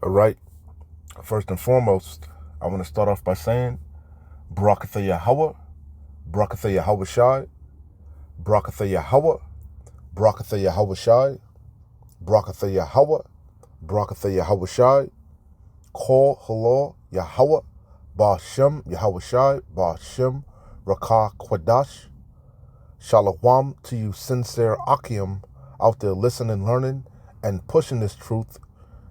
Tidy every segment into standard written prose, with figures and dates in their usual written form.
All right. First and foremost, I want to start off by saying Barakatha Yahweh, Barakatha Yahweh Shai, Barakatha Yahweh, Barakatha Yahweh Shai, Barakatha Yahweh, Barakatha Yahweh Shai, Kol Halal Yahweh, Ba'ashem Yahweh Shai, Ba'ashem Rakah Kwadash. Shalom to you sincere Akim out there listening, learning, and pushing this truth.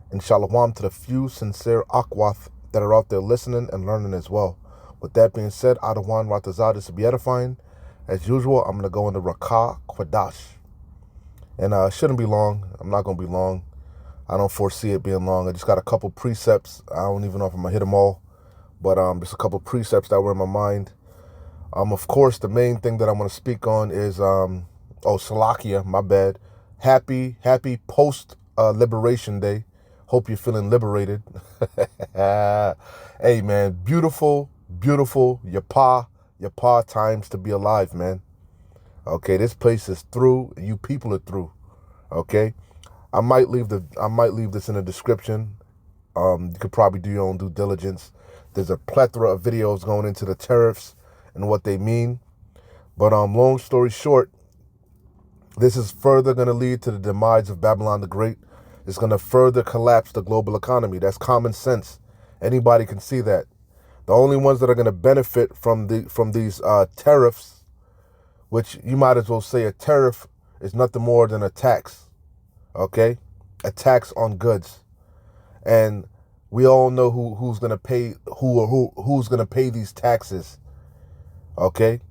And shalom to the few sincere Akwath that are out there listening and learning as well. With that being said, Adawan Ratazah, this will be edifying. As usual, I'm going to go into Rakah Kwadash. And it shouldn't be long. I'm not going to be long. I don't foresee it being long. I just got a couple precepts. I don't even know if I'm going to hit them all. But just a couple precepts that were in my mind. Of course, the main thing that I want to speak on is, Salakia, my bad. Happy post-Liberation Day. Hope you're feeling liberated. Hey, man, beautiful Yapa times to be alive, man. Okay, this place is through. You people are through. Okay, I might leave this in the description. You could probably do your own due diligence. There's a plethora of videos going into the tariffs and what they mean. But long story short, this is further going to lead to the demise of Babylon the Great. It's going to further collapse the global economy. That's common sense. Anybody can see that. The only ones that are going to benefit from these tariffs, which you might as well say a tariff is nothing more than a tax. Okay, a tax on goods, and we all know who's going to pay who's going to pay these taxes. Okay,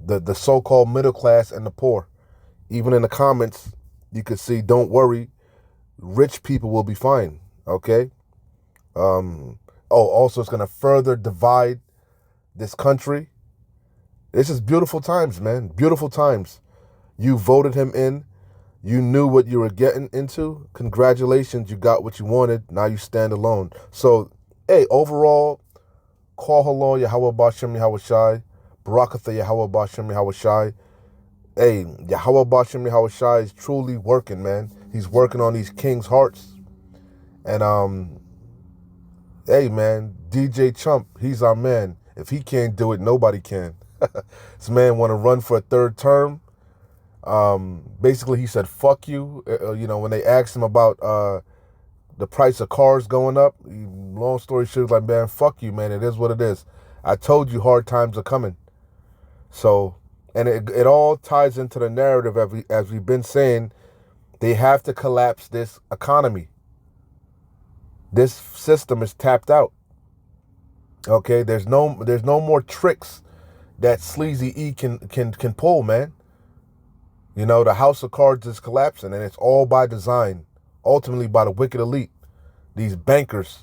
the so-called middle class and the poor. Even in the comments, you could see, don't worry, rich people will be fine. Okay. Also, it's going to further divide this country. This is beautiful times, man. Beautiful times. You voted him in. You knew what you were getting into. Congratulations, you got what you wanted. Now you stand alone. So, hey, overall, Kol Halal Yahweh Ba'ashem Yahweh Shai, Barakatha Yahweh Ba'ashem Yahweh Shai. Hey, Yahweh Ba'ashem Yahweh Shai is truly working, man. He's working on these kings' hearts. And, hey, man, DJ Chump, he's our man. If he can't do it, nobody can. This man want to run for a third term. Basically, he said, fuck you. When they asked him about the price of cars going up, long story short, like, man, fuck you, man. It is what it is. I told you hard times are coming. So, and it all ties into the narrative as we've been saying. They have to collapse this economy. This system is tapped out. Okay, there's no more tricks that Sleazy E can pull, man. You know, the house of cards is collapsing, and it's all by design, ultimately by the wicked elite, these bankers,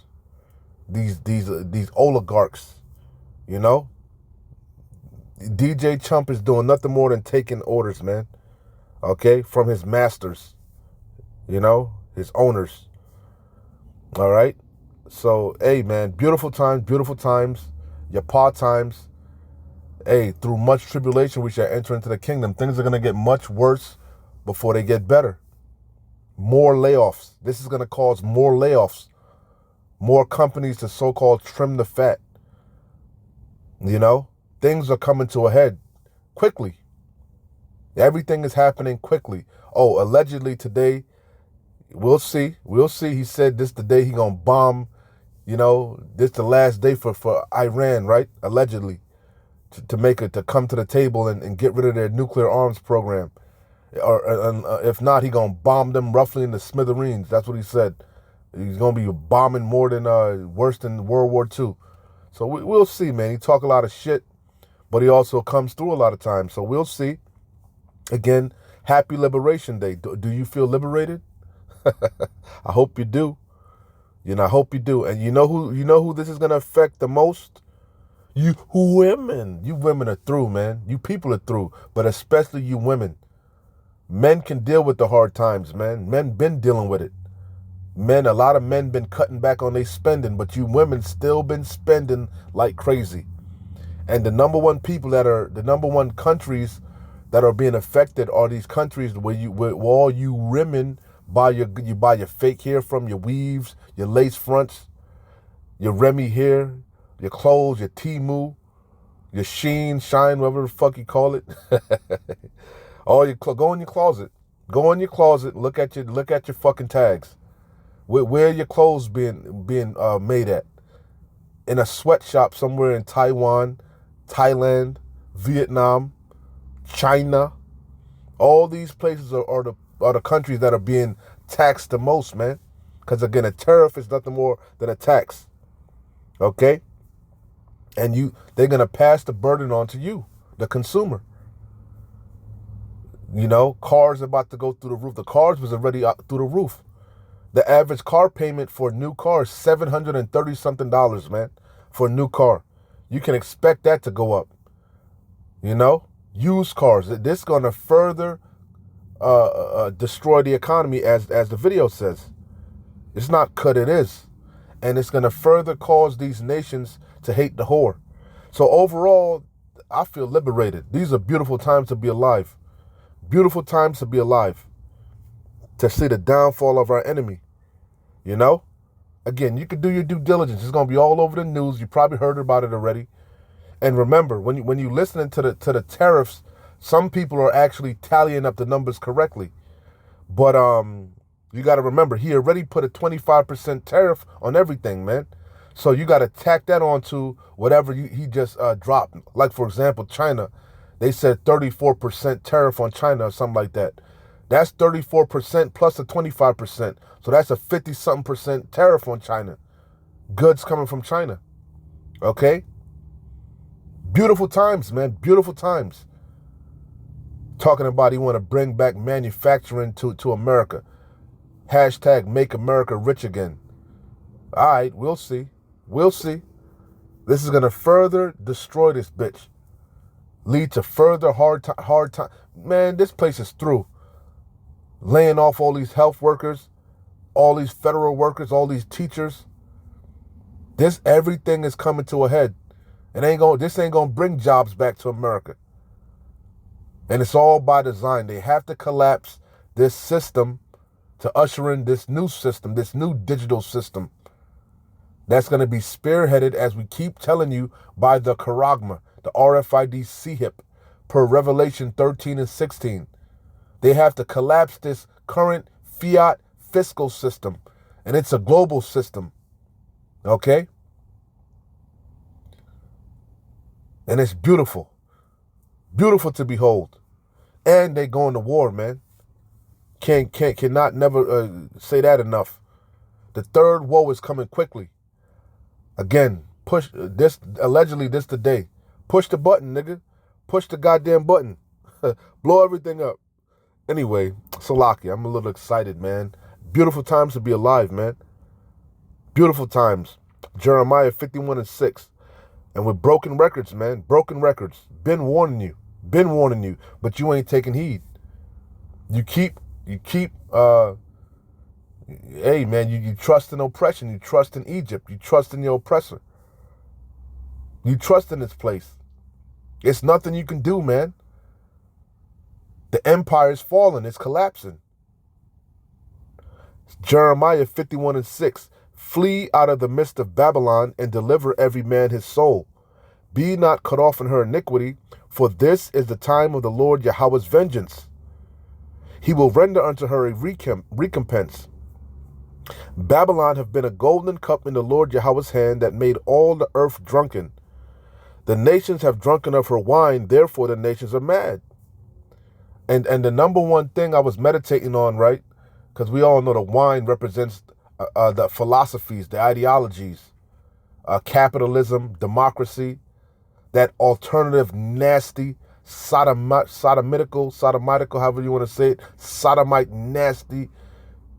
these oligarchs. You know, DJ Chump is doing nothing more than taking orders, man. Okay, from his masters, you know, his owners. All right. So, hey, man, beautiful times, Yapa times. Hey, through much tribulation, we shall enter into the kingdom. Things are going to get much worse before they get better. More layoffs. This is going to cause more layoffs. More companies to so-called trim the fat. You know, things are coming to a head quickly. Everything is happening quickly. Oh, allegedly today, we'll see. He said this the day he going to bomb. You know, this the last day for Iran, right? Allegedly. To come to the table and get rid of their nuclear arms program. Or if not, he going to bomb them roughly in the smithereens. That's what he said. He's going to be bombing more than worse than World War II. So we'll see, man. He talk a lot of shit, but he also comes through a lot of times. So we'll see. Again, happy Liberation Day. Do you feel liberated? I hope you do. You know, I hope you do. And you know who this is going to affect the most? You women. You women are through, man. You people are through. But especially you women. Men can deal with the hard times, man. Men been dealing with it. A lot of men been cutting back on their spending, but you women still been spending like crazy. And the number one countries that are being affected are these countries where all you women You buy your fake hair from, your weaves, your lace fronts, your Remy hair, your clothes, your Temu, your Shine, whatever the fuck you call it. Go in your closet. Go in your closet. Look at your fucking tags. Where are your clothes being made at? In a sweatshop somewhere in Taiwan, Thailand, Vietnam, China. All these places are the countries that are being taxed the most, man. Because again, a tariff is nothing more than a tax. Okay? And they're gonna pass the burden on to you, the consumer. You know, cars are about to go through the roof. The cars was already up through the roof. The average car payment for a new car is $730 something, man, for a new car. You can expect that to go up. You know, used cars. This is gonna further destroy the economy, as the video says. It's not cut, it is. And it's going to further cause these nations to hate the whore. So overall, I feel liberated. These are beautiful times to be alive. Beautiful times to be alive. To see the downfall of our enemy. You know? Again, you can do your due diligence. It's going to be all over the news. You probably heard about it already. And remember, when you listening to the tariffs, some people are actually tallying up the numbers correctly. But you got to remember, he already put a 25% tariff on everything, man. So you got to tack that onto whatever he just dropped. Like, for example, China, they said 34% tariff on China or something like that. That's 34% plus a 25%. So that's a 50-something% tariff on China. Goods coming from China. Okay? Beautiful times, man. Beautiful times. Talking about he want to bring back manufacturing to America. Hashtag make America rich again. All right, we'll see. We'll see. This is going to further destroy this bitch. Lead to further hard time. Man, this place is through. Laying off all these health workers, all these federal workers, all these teachers. Everything is coming to a head. This ain't going to bring jobs back to America. And it's all by design. They have to collapse this system to usher in this new system, this new digital system. That's going to be spearheaded, as we keep telling you, by the Charagma, the RFID CHIP, per Revelation 13 and 16. They have to collapse this current fiat fiscal system. And it's a global system. Okay? And it's beautiful. Beautiful to behold. And they going to war, man. Cannot never say that enough. The third woe is coming quickly. Again, push this. Allegedly, this today. Push the button, nigga. Push the goddamn button. Blow everything up. Anyway, Salaki, I'm a little excited, man. Beautiful times to be alive, man. Beautiful times. Jeremiah 51 and 6. And with broken records, man. Broken records. Been warning you. But you ain't taking heed. You keep, hey, man, you trust in oppression. You trust in Egypt. You trust in your oppressor. You trust in this place. It's nothing you can do, man. The empire is falling. It's collapsing. Jeremiah 51 and 6. Flee out of the midst of Babylon and deliver every man his soul. Be not cut off in her iniquity, for this is the time of the Lord Yahweh's vengeance. He will render unto her a recompense. Babylon have been a golden cup in the Lord Yahweh's hand that made all the earth drunken. The nations have drunken of her wine, therefore the nations are mad. And the number one thing I was meditating on, right? Because we all know the wine represents the philosophies, the ideologies, capitalism, democracy, that alternative, nasty, sodomitical, however you want to say it, sodomite, nasty,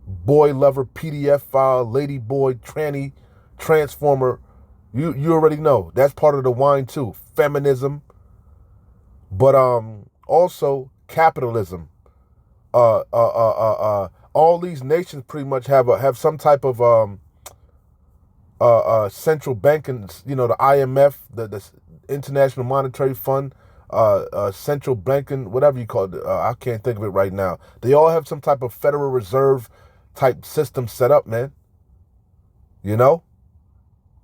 boy lover, PDF file, lady boy, tranny, transformer. You already know. That's part of the wine too. Feminism. But also capitalism. All these nations pretty much have some type of central banking, the IMF, the International Monetary Fund, central banking, whatever you call it. I can't think of it right now. They all have some type of Federal Reserve type system set up, man. You know,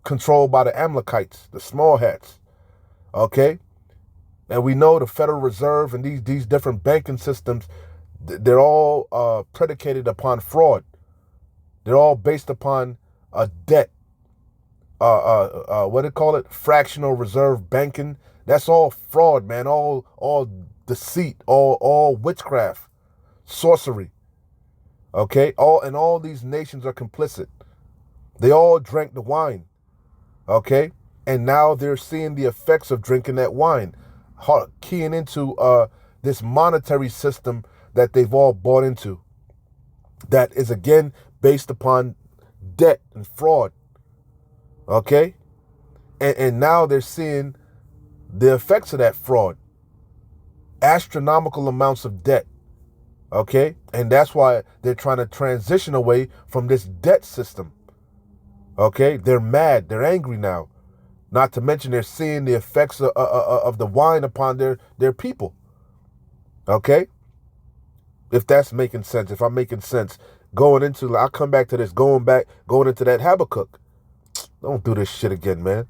controlled by the Amalekites, the small hats. Okay, and we know the Federal Reserve and these different banking systems, they're all predicated upon fraud. They're all based upon a debt. What do they call it? Fractional reserve banking. That's all fraud, man. All deceit. All witchcraft, sorcery. Okay. All these nations are complicit. They all drank the wine. Okay. And now they're seeing the effects of drinking that wine, keying into this monetary system that they've all bought into. That is again based upon debt and fraud. Okay? And now they're seeing the effects of that fraud. Astronomical amounts of debt. Okay? And that's why they're trying to transition away from this debt system. Okay? They're mad. They're angry now. Not to mention they're seeing the effects of the wine upon their people. Okay? If that's making sense, if I'm making sense. I'll come back to this, going into that Habakkuk. Don't do this shit again, man.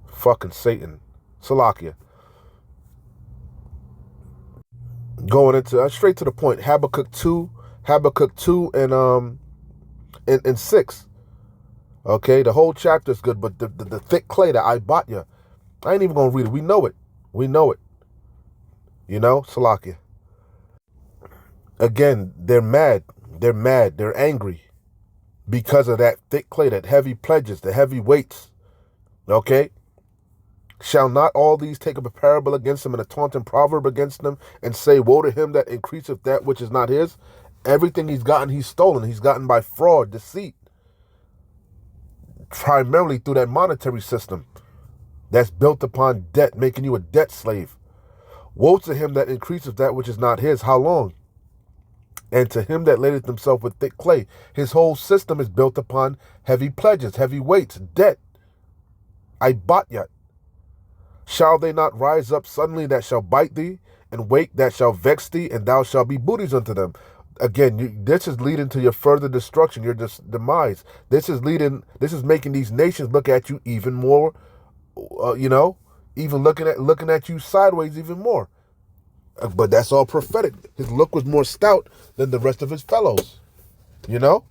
Fucking Satan. Salakia. Going into, straight to the point, Habakkuk 2 and 6. Okay, the whole chapter is good, but the thick clay, the Ibatya, I ain't even going to read it. We know it. You know, Salakia. Again, they're mad. They're angry because of that thick clay, that heavy pledges, the heavy weights. Okay? Shall not all these take up a parable against them and a taunting proverb against them and say, woe to him that increaseth that which is not his? Everything he's gotten, he's stolen. He's gotten by fraud, deceit. Primarily through that monetary system that's built upon debt, making you a debt slave. Woe to him that increaseth that which is not his. How long? And to him that ladeth himself with thick clay. His whole system is built upon heavy pledges, heavy weights, debt. Ibatyat. Shall they not rise up suddenly that shall bite thee, and wake that shall vex thee, and thou shalt be booties unto them? Again, this is leading to your further destruction, your demise. This is making these nations look at you even more, even looking at you sideways even more. But that's all prophetic. His look was more stout than the rest of his fellows, you know?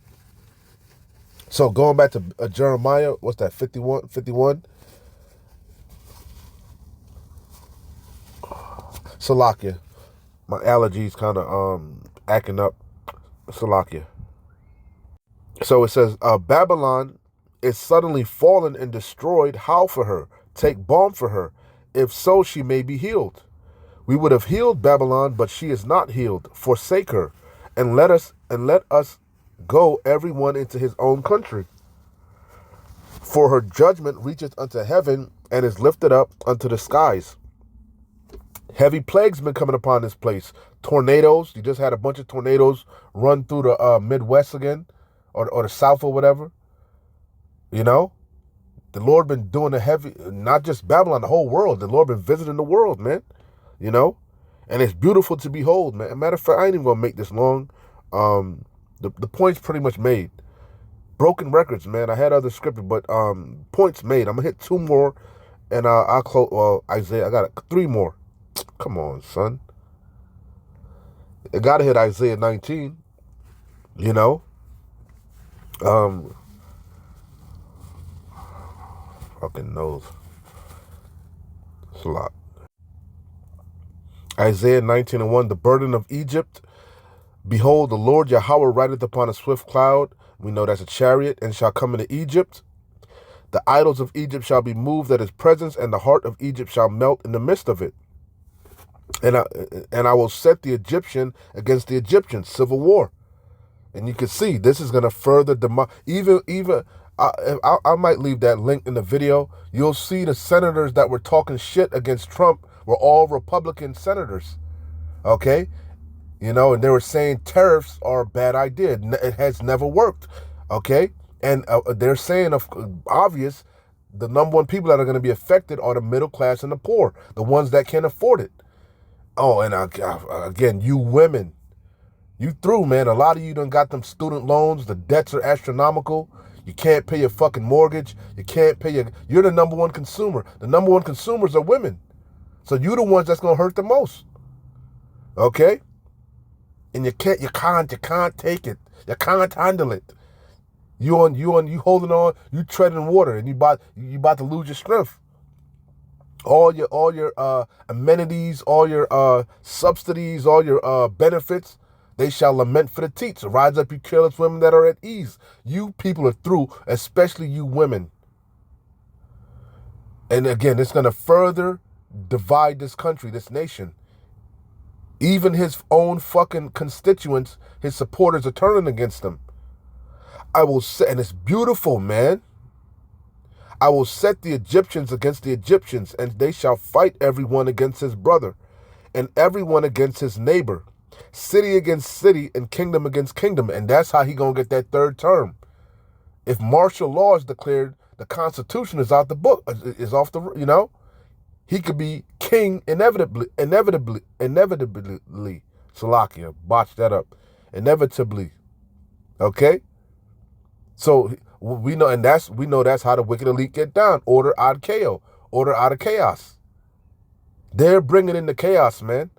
So going back to Jeremiah, what's that, 51? Salakia. My allergies kind of acting up. Salakia. So it says, Babylon is suddenly fallen and destroyed. How for her? Take balm for her. If so, she may be healed. We would have healed Babylon, but she is not healed. Forsake her, and let us go everyone into his own country. For her judgment reacheth unto heaven, and is lifted up unto the skies. Heavy plagues been coming upon this place. Tornadoes. You just had a bunch of tornadoes run through the Midwest again, or the South or whatever. You know, the Lord been doing the heavy, not just Babylon, the whole world. The Lord been visiting the world, man. You know, and it's beautiful to behold, man. As a matter of fact, I ain't even gonna make this long. The point's pretty much made. Broken records, man. I had other scripture, but points made. I'm gonna hit 2 more, and I'll close. Well, Isaiah, I got 3 more. Come on, son. I gotta hit Isaiah 19. You know, fucking nose. It's a lot. Isaiah 19:1, the burden of Egypt. Behold, the Lord Yahweh rideth upon a swift cloud. We know that's a chariot, and shall come into Egypt. The idols of Egypt shall be moved at his presence, and the heart of Egypt shall melt in the midst of it. And I will set the Egyptian against the Egyptians, civil war. And you can see this is going to further I might leave that link in the video. You'll see the senators that were talking shit against Trump were all Republican senators. Okay? You know, and they were saying tariffs are a bad idea. It has never worked. Okay? And they're saying, obvious, the number one people that are going to be affected are the middle class and the poor, the ones that can't afford it. Oh, and again, you women, you through, man. A lot of you done got them student loans. The debts are astronomical. You can't pay your fucking mortgage. You can't pay you're the number one consumer. The number one consumers are women. So you're the ones that's going to hurt the most. Okay? And you can't take it. You can't handle it. You holding on, you treading water, and you about to lose your strength. All your amenities, all your subsidies, all your benefits, they shall lament for the teats. Rise up, you careless women that are at ease. You people are through, especially you women. And again, it's going to further divide this country, this nation. Even his own fucking constituents, his supporters are turning against him. I will say, and it's beautiful, man. I will set the Egyptians against the Egyptians, and they shall fight everyone against his brother, and everyone against his neighbor, city against city, and kingdom against kingdom. And that's how he gonna get that third term. If martial law is declared, the Constitution is out the book, is off the, he could be king inevitably. Salakia, botch that up. Inevitably. Okay? So we know that's how the wicked elite get down. Order ad chaos. Order out of chaos. They're bringing in the chaos, man.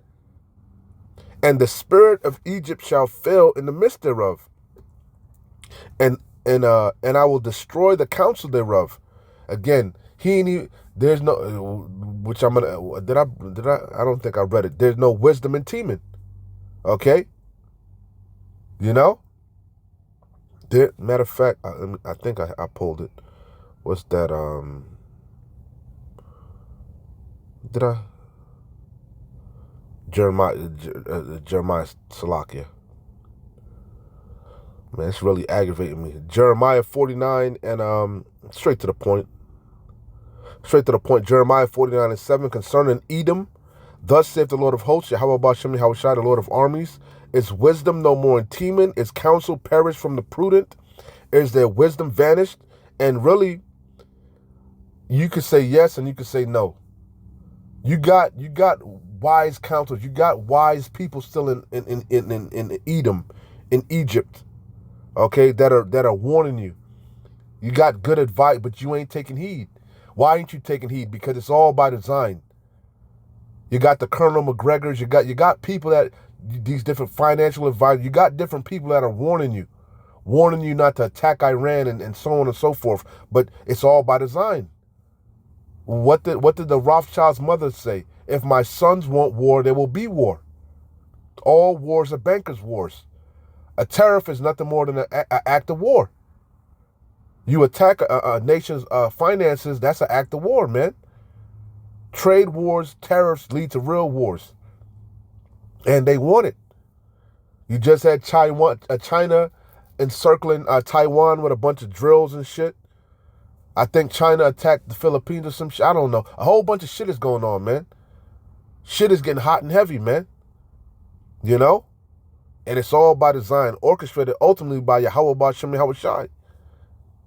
And the spirit of Egypt shall fail in the midst thereof. And I will destroy the counsel thereof. Again, there's no, which I'm gonna, I don't think I read it. There's no wisdom in teaming. Okay? Matter of fact, I think I pulled it. What's that? Jeremiah Salakia. Man, it's really aggravating me. Jeremiah 49 and straight to the point. Jeremiah 49 and 7 concerning Edom. Thus saith the Lord of hosts, Yahweh Bashem Yahushai, the Lord of armies. Is wisdom no more in Teman? Is counsel perished from the prudent? Is their wisdom vanished? And really, you could say yes and you could say no. You got wise counsels. You got wise people still in Edom, in Egypt. Okay, that are warning you. You got good advice, but you ain't taking heed. Why ain't you taking heed? Because it's all by design. You got the Colonel McGregors. You got people that, these different financial advisors. You got different people that are warning you not to attack Iran and so on and so forth. But it's all by design. What did the Rothschild's mother say? If my sons want war, there will be war. All wars are bankers' wars. A tariff is nothing more than an act of war. You attack a nation's finances, that's an act of war, man. Trade wars, tariffs lead to real wars. And they want it. You just had China encircling Taiwan with a bunch of drills and shit. I think China attacked the Philippines or some shit. I don't know. A whole bunch of shit is going on, man. Shit is getting hot and heavy, man. And it's all by design, orchestrated ultimately by Yahweh Bashem Yahushai.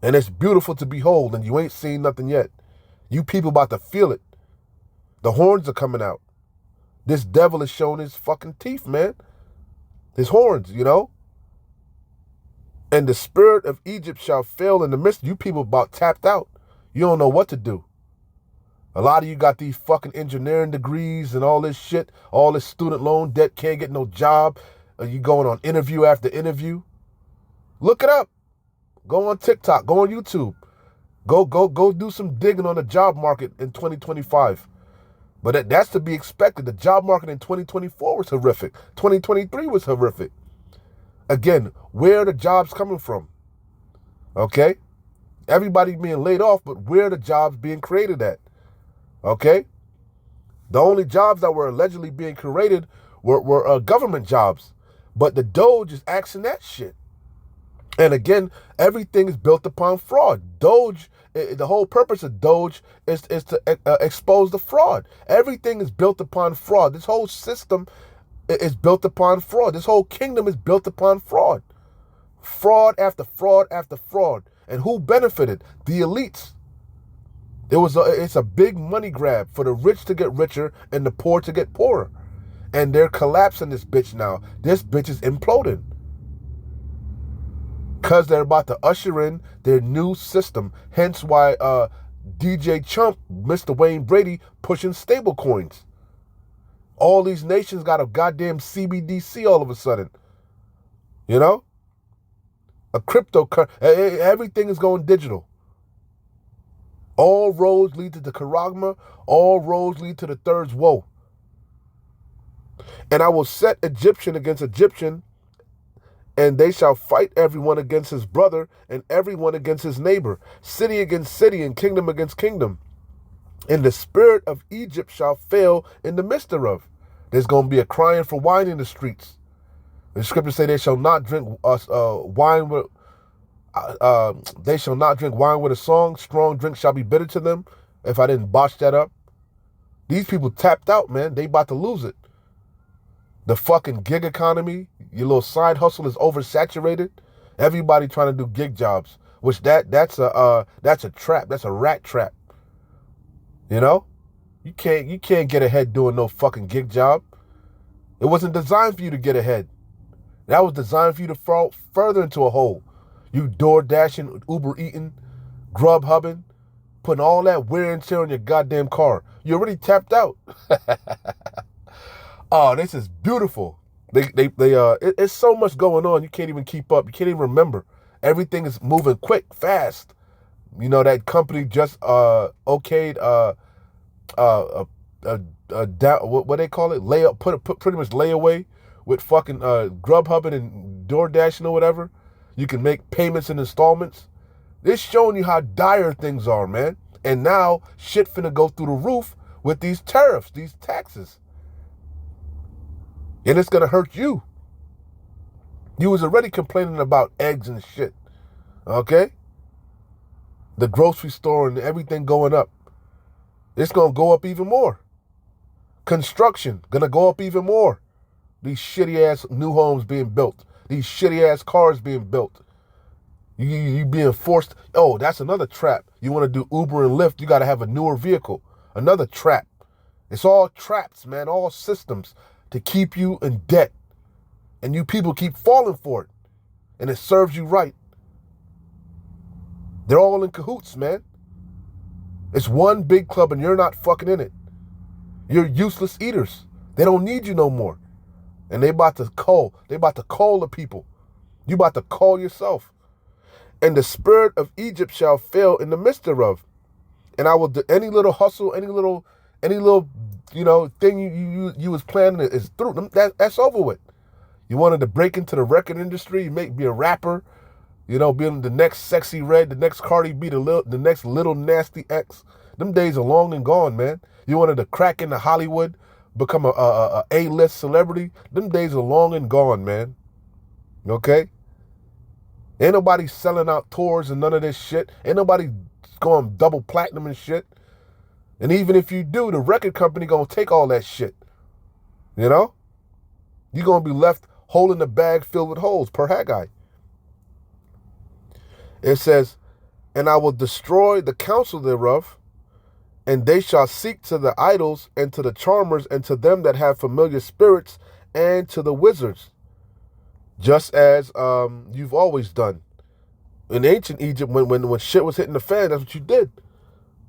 And it's beautiful to behold, and you ain't seen nothing yet. You people about to feel it. The horns are coming out. This devil is showing his fucking teeth, man. His horns, And the spirit of Egypt shall fail in the midst. You people about tapped out. You don't know what to do. A lot of you got these fucking engineering degrees and all this shit, all this student loan debt, can't get no job. You going on interview after interview. Look it up. Go on TikTok. Go on YouTube. Go do some digging on the job market in 2025. But that's to be expected. The job market in 2024 was horrific. 2023 was horrific. Again, where are the jobs coming from? Okay? Everybody being laid off, but where are the jobs being created at? Okay? The only jobs that were allegedly being created were government jobs. But the Doge is axing that shit. And again, everything is built upon fraud. Doge, the whole purpose of Doge is to expose the fraud. Everything is built upon fraud. This whole system is built upon fraud. This whole kingdom is built upon fraud. Fraud after fraud after fraud. And who benefited? The elites. It's a big money grab for the rich to get richer and the poor to get poorer. And they're collapsing this bitch now. This bitch is imploding. Because they're about to usher in their new system. Hence why DJ Chump, Mr. Wayne Brady, pushing stable coins. All these nations got a goddamn CBDC all of a sudden. You know? A cryptocurrency. Everything is going digital. All roads lead to the Karagma. All roads lead to the third woe. And I will set Egyptian against Egyptian, and they shall fight everyone against his brother, and everyone against his neighbor, city against city, and kingdom against kingdom. And the spirit of Egypt shall fail in the midst thereof. There's going to be a crying for wine in the streets. The scriptures say they shall not drink wine with. They shall not drink wine with a song. Strong drink shall be bitter to them. If I didn't botch that up. These people tapped out, man. They about to lose it. The fucking gig economy, your little side hustle is oversaturated. Everybody trying to do gig jobs, which that's a trap. That's a rat trap. You know? You can't get ahead doing no fucking gig job. It wasn't designed for you to get ahead. That was designed for you to fall further into a hole. You door dashing, Uber eating, grub hubbing, putting all that wear and tear on your goddamn car. You already tapped out. Oh, this is beautiful. It's so much going on. You can't even keep up. You can't even remember. Everything is moving quick, fast. You know, that company just okayed what they call it? Layup, put pretty much layaway with fucking Grubhub and DoorDash or whatever. You can make payments in installments. It's showing you how dire things are, man. And now shit finna go through the roof with these tariffs, these taxes. And it's gonna hurt you. You was already complaining about eggs and shit. Okay? The grocery store and everything going up. It's gonna go up even more. Construction gonna go up even more. These shitty ass new homes being built. These shitty ass cars being built. You being forced. Oh, that's another trap. You want to do Uber and Lyft, you got to have a newer vehicle. Another trap. It's all traps, man. All systems to keep you in debt. And you people keep falling for it. And it serves you right. They're all in cahoots, man. It's one big club and you're not fucking in it. You're useless eaters. They don't need you no more. And they about to call. They about to call the people. You about to call yourself. And the spirit of Egypt shall fail in the midst thereof. And I will do any little hustle, any little, thing you was planning is through. That's over with. You wanted to break into the record industry, be a rapper, being the next Sexy Red, the next Cardi B, the next Little Nasty X. Them days are long and gone, man. You wanted to crack into Hollywood, become a A-list celebrity. Them days are long and gone, man. Okay? Ain't nobody selling out tours and none of this shit. Ain't nobody going double platinum and shit. And even if you do, the record company gonna take all that shit. You know? You're gonna be left holding the bag filled with holes, per Haggai. It says, and I will destroy the counsel thereof, and they shall seek to the idols and to the charmers and to them that have familiar spirits and to the wizards. Just as you've always done. In ancient Egypt, when shit was hitting the fan, that's what you did.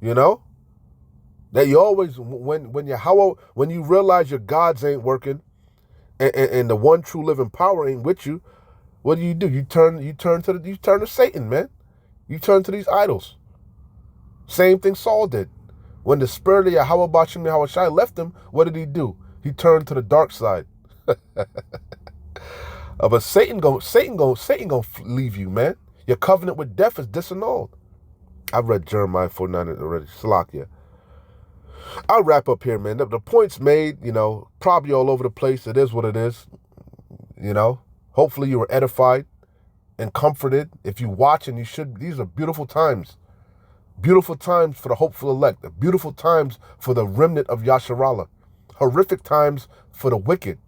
You know? That you always, when you realize your gods ain't working and the one true living power ain't with you, what do? You turn to Satan, man. You turn to these idols. Same thing Saul did. When the spirit of Yahweh Bashim Yahushai left him, what did he do? He turned to the dark side. But Satan gonna leave you, man. Your covenant with death is disannulled. I've read Jeremiah 49 already. Salakia. I'll wrap up here, man. The point's made, probably all over the place. It is what it is. Hopefully you were edified and comforted. If you watch, and you should, these are beautiful times. Beautiful times for the hopeful elect. Beautiful times for the remnant of Yasharallah. Horrific times for the wicked.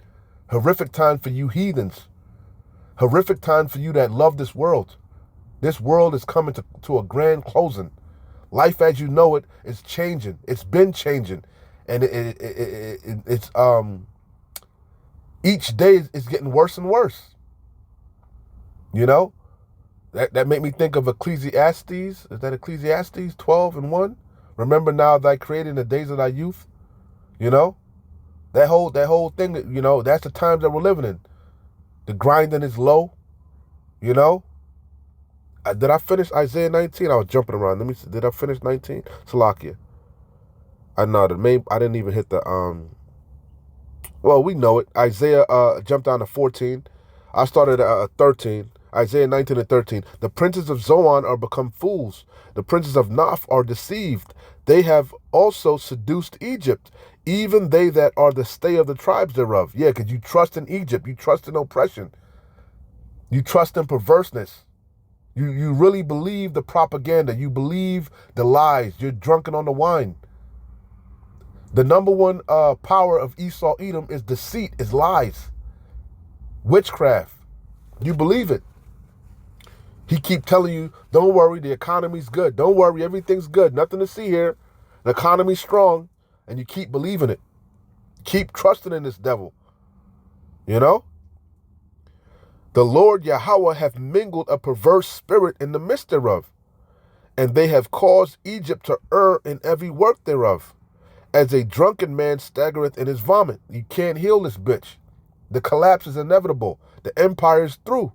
Horrific time for you heathens. Horrific time for you that love this world. This world is coming to a grand closing. Life as you know it is changing. It's been changing. And it's each day is getting worse and worse. You know? That made me think of Ecclesiastes. Is that Ecclesiastes 12:1? Remember now thy created in the days of thy youth. You know? That whole thing, you know, that's the times that we're living in. The grinding is low. You know? Did I finish Isaiah 19? I was jumping around. Let me see. Did I finish 19? Salakia. I know I didn't even hit the well, we know it. Isaiah jumped down to 14. I started at 13. Isaiah 19 and 13. The princes of Zoan are become fools. The princes of Naph are deceived. They have also seduced Egypt, even they that are the stay of the tribes thereof. Yeah, because you trust in Egypt. You trust in oppression. You trust in perverseness. You really believe the propaganda. You believe the lies. You're drunken on the wine. The number one power of Esau Edom is deceit, is lies, witchcraft. You believe it. He keep telling you, don't worry, the economy's good. Don't worry, everything's good. Nothing to see here. The economy's strong. And you keep believing it. Keep trusting in this devil. You know? The Lord Yahweh hath mingled a perverse spirit in the midst thereof, and they have caused Egypt to err in every work thereof. As a drunken man staggereth in his vomit. You can't heal this bitch. The collapse is inevitable. The empire is through.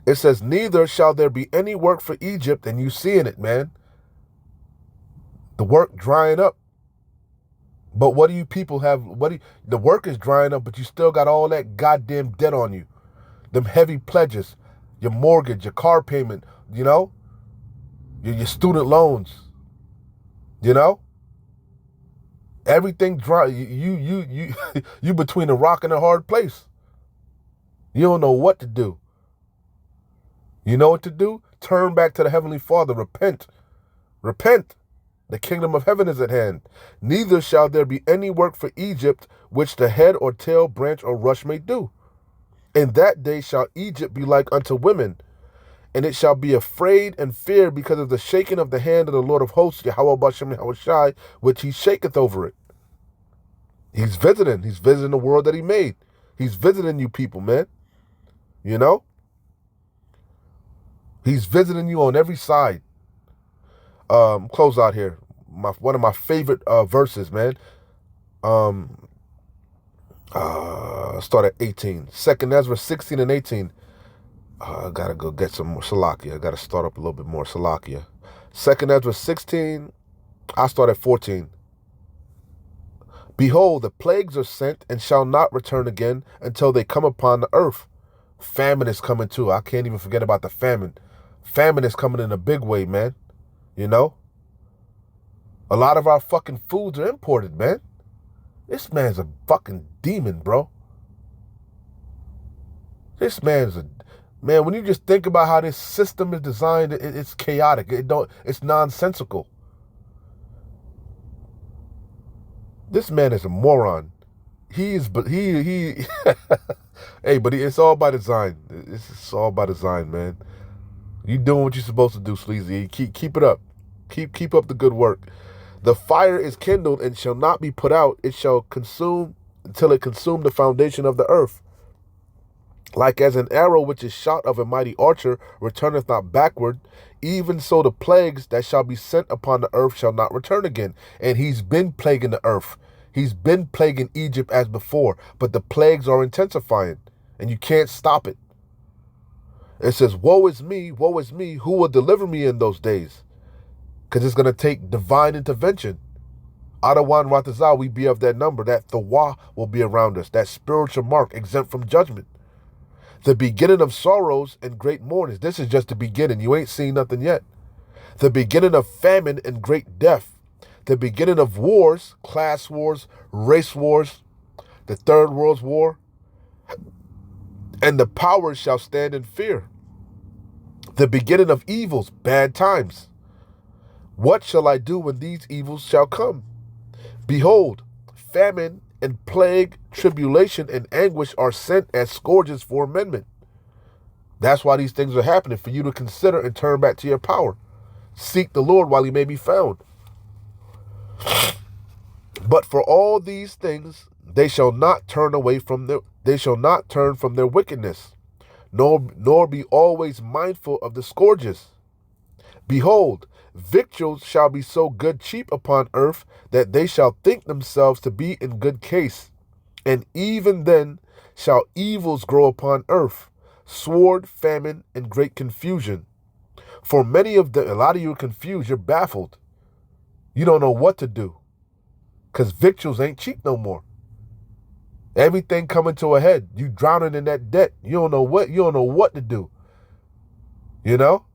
It says, neither shall there be any work for Egypt, and you seeing it, man. The work drying up. But what do you people have? The work is drying up, but you still got all that goddamn debt on you. Them heavy pledges, your mortgage, your car payment, you know, your student loans, you know. Everything dry. You between a rock and a hard place. You don't know what to do. You know what to do? Turn back to the Heavenly Father. Repent. Repent. The kingdom of heaven is at hand. Neither shall there be any work for Egypt, which the head or tail, branch or rush may do. In that day shall Egypt be like unto women, and it shall be afraid and fear because of the shaking of the hand of the Lord of hosts, Yahweh Bashem Yahushai, which he shaketh over it. He's visiting. He's visiting the world that he made. He's visiting you people, man. You know? He's visiting you on every side. Close out here. One of my favorite verses, man. Start at 18. 2nd Ezra 16 and 18. I gotta go get some more Salakia. I gotta start up a little bit more Salakia. 2nd Ezra 16. I start at 14. Behold, the plagues are sent and shall not return again until they come upon the earth. Famine is coming too. I can't even forget about the famine. Famine is coming in a big way, man. You know? A lot of our fucking foods are imported, man. This man's a fucking demon, bro. This man's a... Man, when you just think about how this system is designed, it's chaotic. It's nonsensical. This man is a moron. Hey, but it's all by design. It's all by design, man. You doing what you're supposed to do, Sleazy. Keep it up. Keep up the good work. The fire is kindled and shall not be put out. It shall consume until it consume the foundation of the earth. Like as an arrow which is shot of a mighty archer returneth not backward, even so the plagues that shall be sent upon the earth shall not return again. And he's been plaguing the earth. He's been plaguing Egypt as before, but the plagues are intensifying, and you can't stop it. It says, woe is me, who will deliver me in those days? Because it's going to take divine intervention. Adawan Ratazah, we be of that number. That Thawa will be around us. That spiritual mark exempt from judgment. The beginning of sorrows and great mournings. This is just the beginning. You ain't seen nothing yet. The beginning of famine and great death. The beginning of wars, class wars, race wars, the Third World War. And the powers shall stand in fear. The beginning of evils, bad times. What shall I do when these evils shall come? Behold, famine and plague, tribulation and anguish are sent as scourges for amendment. That's why these things are happening, for you to consider and turn back to your power. Seek the Lord while he may be found. But for all these things they shall not turn from their wickedness, nor be always mindful of the scourges. Behold, victuals shall be so good cheap upon earth, that they shall think themselves to be in good case. And even then shall evils grow upon earth, sword, famine, and great confusion. For a lot of you are confused, you're baffled. You don't know what to do. Because victuals ain't cheap no more. Everything coming to a head. You drowning in that debt. You don't know what to do. You know?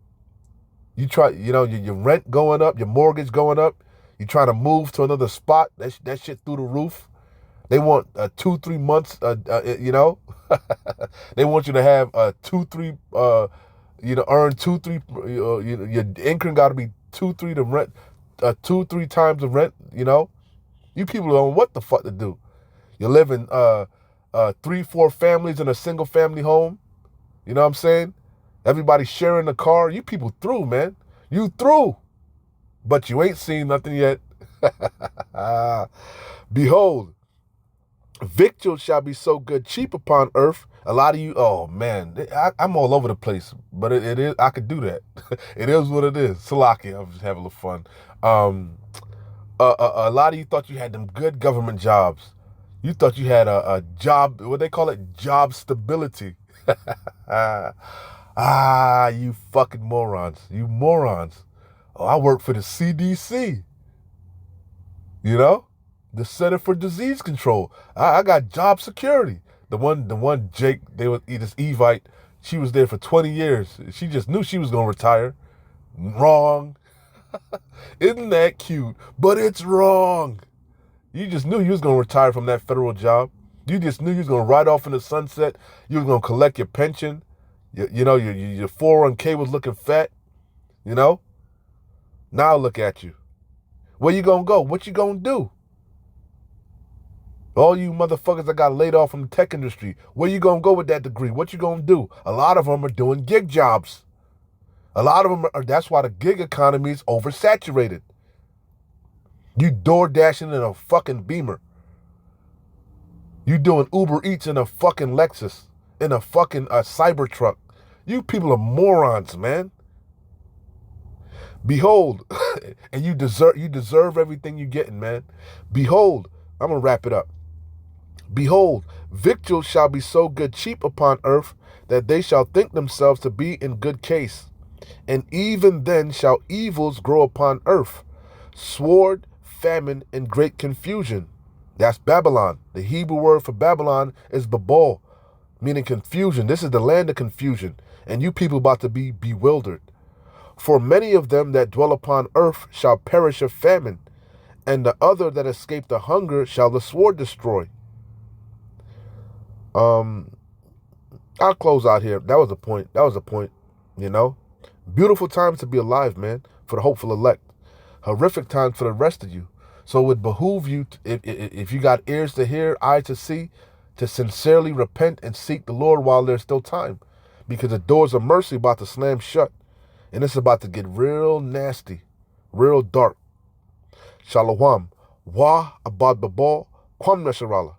You try, your rent going up, your mortgage going up. You trying to move to another spot. That shit through the roof. They want 2-3 months, They want you to have 2-3, earn 2-3, your income got to be 2-3 the rent, 2-3 times the rent, You people don't know what the fuck to do. You live in 3-4 families in a single family home. You know what I'm saying? Everybody sharing the car. You people through, man. You through. But you ain't seen nothing yet. Behold, victuals shall be so good cheap upon earth. A lot of you, oh man, I'm all over the place, but it is, I could do that. It is what it is. Salaki, I'm just having a little fun. A lot of you thought you had them good government jobs. You thought you had a job, what they call it, job stability. You fucking morons. You morons. Oh, I work for the CDC. The Center for Disease Control. I got job security. The one Jake, this Evite, she was there for 20 years. She just knew she was going to retire. Wrong. Isn't that cute? But it's wrong. You just knew you was going to retire from that federal job. You just knew you was going to ride off in the sunset. You was going to collect your pension. Your 401k was looking fat. Now look at you. Where you going to go? What you going to do? All you motherfuckers that got laid off from the tech industry, where you going to go with that degree? What you going to do? A lot of them are doing gig jobs. A lot of them that's why the gig economy is oversaturated. You door dashing in a fucking Beamer. You doing Uber Eats in a fucking Lexus, in a fucking Cybertruck. You people are morons, man. Behold, and you deserve everything you're getting, man. Behold, I'm gonna wrap it up. Behold, victuals shall be so good cheap upon earth, that they shall think themselves to be in good case. And even then shall evils grow upon earth, sword, famine, and great confusion. That's Babylon. The Hebrew word for Babylon is Babel, meaning confusion. This is the land of confusion, and you people about to be bewildered. For many of them that dwell upon earth shall perish of famine, and the other that escape the hunger shall the sword destroy. I'll close out here. That was a point. Beautiful times to be alive, man, for the hopeful elect. Horrific times for the rest of you. So it would behoove you, if you got ears to hear, eyes to see, to sincerely repent and seek the Lord while there's still time. Because the doors of mercy about to slam shut. And it's about to get real nasty, real dark. Shalom. Wa abad babal. Kwam nasharallah.